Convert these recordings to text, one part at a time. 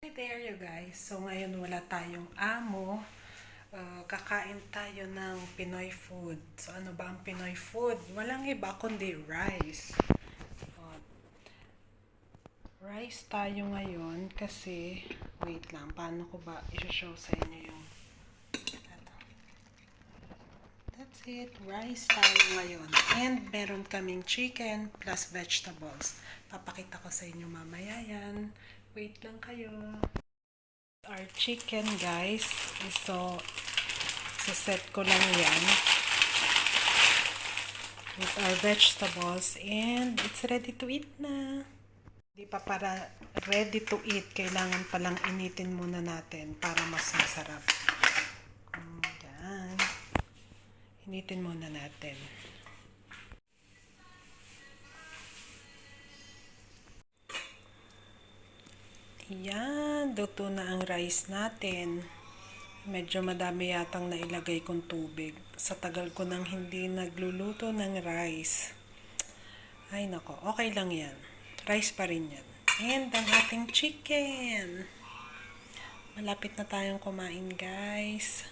Hi there you guys. So ngayon wala tayong amo. Kakain tayo ng Pinoy food. So ano ba ang Pinoy food? Walang iba kundi rice. Uh, Rice tayo ngayon kasi, wait lang, paano ko ba i-show sa inyo yung, ano. That's it, rice tayo ngayon. And meron kaming chicken plus vegetables. Papakita ko sa inyo mamaya yan. Wait lang kayo. Our chicken guys, so set ko lang yan with our vegetables and it's ready to eat na. Di pa para ready to eat, kailangan palang initin muna natin para mas masarap. Yan. Initin muna natin. Yan, luto na ang rice natin. Medyo madami yatang nailagay kong tubig. Sa tagal ko nang hindi nagluluto ng rice. Ay nako, okay lang yan. Rice pa rin yan. And ang ating chicken. Malapit na tayong kumain guys.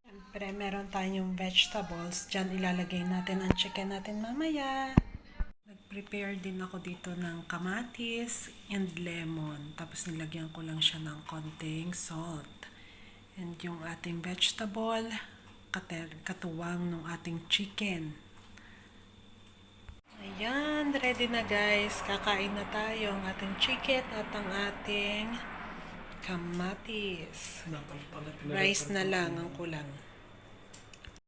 Siyempre, meron tayong vegetables. Diyan ilalagay natin ang chicken natin mamaya. Nag-prepare din ako dito ng kamatis and lemon. Tapos nilagyan ko lang siya ng konting salt. And yung ating vegetable, katuwang ng ating chicken. Ayan, ready na guys. Kakain na tayo ang ating chicken at ang ating kamatis. Rice na lang ang kulang.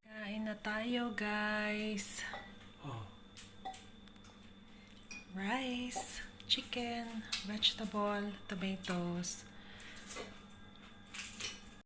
Kain na tayo guys. Rice, chicken, vegetable, tomatoes,